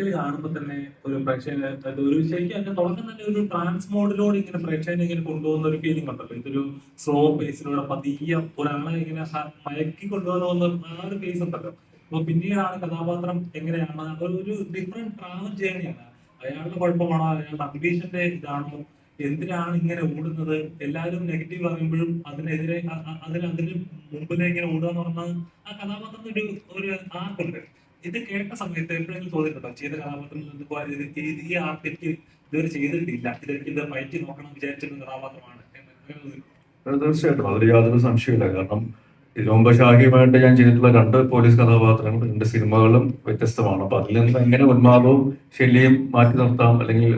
ഇത് കാണുമ്പോൾ തന്നെ ഒരു പ്രേക്ഷകന് അത് ഒരു ശരിക്കും അതിന്റെ തുടക്കം തന്നെ ഒരു ട്രാൻസ് മോഡിലൂടെ ഇങ്ങനെ പ്രേക്ഷകനെ ഇങ്ങനെ കൊണ്ടുപോകുന്ന ഒരു ഫീലിംഗ് ഉണ്ടല്ലോ. ഇതൊരു സ്ലോ പേസിലൂടെ പതിയെ ഒരാളെ ഇങ്ങനെ മയക്കി കൊണ്ടുപോകുന്ന ആ ഒരു പേസ് ഉണ്ടല്ലോ. അപ്പൊ പിന്നീടാണ് കഥാപാത്രം എങ്ങനെയാണ് ഒരു ഡിഫറെന്റ് ട്രാവൽ ജേണിയാണ്. അയാളുടെ കുഴപ്പമാണോ, അയാളുടെ അംബീഷന്റെ ഇതാണോ, എന്തിനാണ് ഇങ്ങനെ ഓടുന്നത്, എല്ലാവരും നെഗറ്റീവ് പറയുമ്പോഴും അതിനെതിരെ അതിന് മുമ്പിലെ ഇങ്ങനെ ഓടുക എന്ന് പറഞ്ഞാൽ ആ കഥാപാത്രത്തിന്റെ ഒരു ആർക്കുണ്ട്. ഇത് കേട്ട സമയത്ത് എപ്പോഴെങ്കിലും തോന്നിയിട്ടുണ്ടോ ചെയ്ത കഥാപാത്രം ഈ ആർക്ക് എനിക്ക് ഇതുവരെ ചെയ്തിട്ടില്ല, ഇതെനിക്ക് ഇത് പയറ്റി നോക്കണം വിചാരിച്ചിരുന്ന കഥാപാത്രമാണ് എന്ന് അങ്ങനെ തോന്നിയിട്ടുണ്ടോ? തീർച്ചയായിട്ടും അതിൽ യാതൊരു സംശയമില്ല. കാരണം ഇതിനു മുമ്പ് ഷാഹിയുമായിട്ട് ഞാൻ ചെയ്തിട്ടുള്ള 2 പോലീസ് കഥാപാത്രങ്ങൾ 2 സിനിമകളും വ്യത്യസ്തമാണ്. അപ്പൊ അതിൽ നിന്ന് എങ്ങനെ ഉന്മാദവും ശല്യവും മാറ്റി നിർത്താം, അല്ലെങ്കിൽ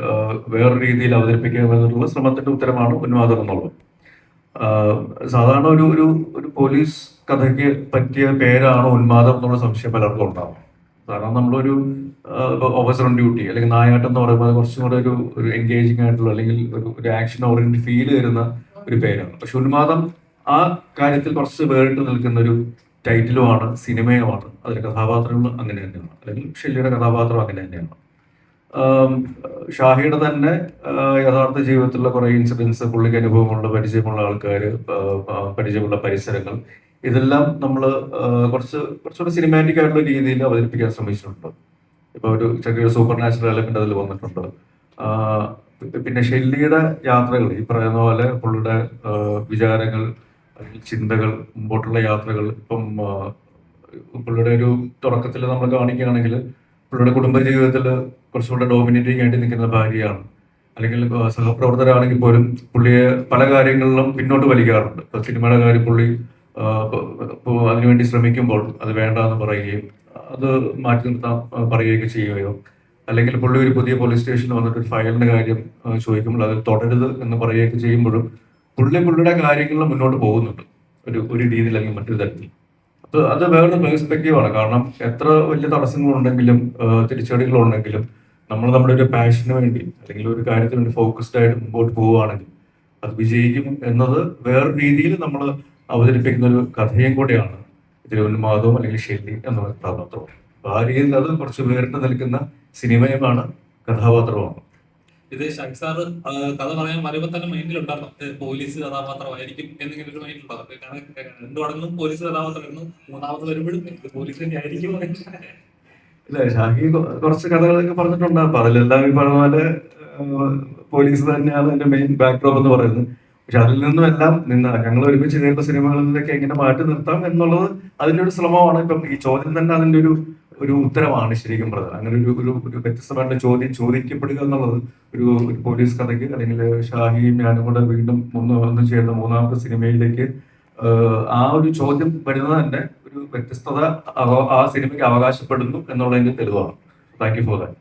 വേറൊരു രീതിയിൽ അവതരിപ്പിക്കാം എന്നുള്ള ശ്രമത്തിന്റെ ഉത്തരമാണ് ഉന്മാദം എന്നുള്ളത്. ആഹ് സാധാരണ ഒരു ഒരു ഒരു പോലീസ് കഥയ്ക്ക് പറ്റിയ പേരാണ് ഉന്മാദം എന്നുള്ള സംശയം പലർക്കും ഉണ്ടാവും. കാരണം നമ്മളൊരു ഓഫീസർ ഓൺ ഡ്യൂട്ടി അല്ലെങ്കിൽ നായാട്ടം എന്ന് പറയുമ്പോൾ അത് കുറച്ചും കൂടെ ഒരു എൻഗേജിങ് ആയിട്ടുള്ള, അല്ലെങ്കിൽ ഒരു ആക്ഷൻ ഓറിയന്റഡ് ഫീൽ തരുന്ന ഒരു പേരാണ്. പക്ഷെ ഉന്മാദം ആ കാര്യത്തിൽ കുറച്ച് വേറിട്ട് നിൽക്കുന്ന ഒരു ടൈറ്റിലുമാണ്, സിനിമയുമാണ്. അതിലെ കഥാപാത്രങ്ങൾ അങ്ങനെ തന്നെയാണ്, അല്ലെങ്കിൽ ഷെല്ലിയുടെ കഥാപാത്രം അങ്ങനെ തന്നെയാണ്. ആം, ഷാഹിയുടെ തന്നെ യഥാർത്ഥ ജീവിതത്തിലുള്ള കുറെ ഇൻസിഡൻസ്, പുള്ളിക്ക് അനുഭവമുള്ള പരിചയമുള്ള ആൾക്കാർ, പരിചയമുള്ള പരിസരങ്ങൾ, ഇതെല്ലാം നമ്മൾ കുറച്ചുകൂടെ സിനിമാറ്റിക് ആയിട്ടുള്ള രീതിയിൽ അവതരിപ്പിക്കാൻ ശ്രമിച്ചിട്ടുണ്ട്. ഇപ്പൊ ഒരു ചെറിയൊരു സൂപ്പർ നാച്ചുറൽ എലമെന്റ് അതിൽ വന്നിട്ടുണ്ട്. പിന്നെ ഷെല്ലിയുടെ യാത്രകൾ, ഈ പറയുന്ന പോലെ പുള്ളിയുടെ വിചാരങ്ങൾ അല്ലെങ്കിൽ ചിന്തകൾ, മുമ്പോട്ടുള്ള യാത്രകൾ, ഇപ്പം പുള്ളിയുടെ ഒരു തുടക്കത്തിൽ നമ്മൾ കാണിക്കുകയാണെങ്കിൽ പുള്ളിയുടെ കുടുംബജീവിതത്തിൽ കുറച്ചുകൂടെ ഡോമിനേറ്റിംഗ് ആയിട്ട് നിൽക്കുന്ന ഭാര്യയാണ്. അല്ലെങ്കിൽ സഹപ്രവർത്തകരാണെങ്കിൽ പോലും പുള്ളിയെ പല കാര്യങ്ങളിലും പിന്നോട്ട് വലിക്കാറുണ്ട്. ഇപ്പൊ സിനിമയുടെ കാര്യം പുള്ളി അതിനുവേണ്ടി ശ്രമിക്കുമ്പോൾ അത് വേണ്ട എന്ന് പറയുകയും അത് മാറ്റി നിർത്താൻ പറയുകയൊക്കെ ചെയ്യുകയോ, അല്ലെങ്കിൽ പുള്ളി ഒരു പുതിയ പോലീസ് സ്റ്റേഷനിൽ വന്നിട്ട് ഒരു ഫയലിന്റെ കാര്യം ചോദിക്കുമ്പോൾ അത് തുടരുത് എന്ന് പറയുകയൊക്കെ ചെയ്യുമ്പോഴും പുള്ളിയുടെ കാര്യങ്ങളിൽ മുന്നോട്ട് പോകുന്നുണ്ട് ഒരു രീതിയിൽ അല്ലെങ്കിൽ മറ്റൊരു തരത്തിൽ. അത് വേറൊരു പെർസ്പെക്റ്റീവാണ്. കാരണം എത്ര വലിയ തടസ്സങ്ങളുണ്ടെങ്കിലും തിരിച്ചടികളുണ്ടെങ്കിലും നമ്മൾ നമ്മുടെ ഒരു പാഷന് വേണ്ടി അല്ലെങ്കിൽ ഒരു കാര്യത്തിന് വേണ്ടി ഫോക്കസ്ഡ് ആയിട്ട് മുമ്പോട്ട് പോവുകയാണെങ്കിൽ അത് വിജയിക്കും എന്നത് വേറൊരു രീതിയിൽ നമ്മൾ അവതരിപ്പിക്കുന്ന ഒരു കഥയും കൂടെയാണ് ഇതിൽ ഉന്മാദവും അല്ലെങ്കിൽ ഷെല്ലി എന്നുള്ള കഥാപാത്രവും. അപ്പൊ ആ രീതിയിൽ അത് കുറച്ച് വേറിട്ട് നിൽക്കുന്ന സിനിമയുമാണ്, കഥാപാത്രമാണ്. ഇത് ഷാക് സാറ് കഥ പറയാൻ വരുമ്പോൾ തന്നെ മൈൻഡിലുണ്ടായിരുന്നു പോലീസ് കഥാപാത്രമായിരിക്കും എന്നിങ്ങനെ ഒരു മൈൻഡ് ഉണ്ടാവും. കാരണം രണ്ടു മടങ്ങും പോലീസ് കഥാപാത്രമായിരുന്നു, മൂന്നാമത് വരുമ്പോഴും ഇത് പോലീസ് തന്നെ ആയിരിക്കും. ഇല്ല, ഷാഹി കുറച്ച് കഥകളൊക്കെ പറഞ്ഞിട്ടുണ്ട്. അപ്പൊ അതിലെല്ലാം ഈ പറഞ്ഞ പോലെ പോലീസ് തന്നെയാണ് എന്റെ മെയിൻ ബാക്ക്ഡ്രോപ്പ് എന്ന് പറയുന്നത്. പക്ഷെ അതിൽ നിന്നും എല്ലാം ഞങ്ങൾ ഒരുമിച്ച് ചെയ്ത സിനിമകളിൽ നിന്നൊക്കെ എങ്ങനെ മാറ്റി നിർത്താം എന്നുള്ളത് അതിന്റെ ഒരു ശ്രമമാണ്. ഇപ്പം ഈ ചോദ്യം തന്നെ അതിന്റെ ഒരു ഉത്തരമാണ് ശരിക്കും പറഞ്ഞത്. അങ്ങനെ ഒരു വ്യത്യസ്തമായിട്ടുള്ള ചോദ്യം ചോദിക്കപ്പെടുക എന്നുള്ളത് ഒരു പോലീസ് കഥയ്ക്ക്, അല്ലെങ്കിൽ ഷാഹിയും ഞാനും കൂടെ വീണ്ടും ഒന്ന് ചേർന്ന 3ാമത്തെ സിനിമയിലേക്ക് ആ ഒരു ചോദ്യം വരുന്നത് തന്നെ ഒരു വ്യത്യസ്തത ആ സിനിമയ്ക്ക് അവകാശപ്പെടുന്നു എന്നുള്ളതിന്റെ തെളിവാണ്. Thank you for that.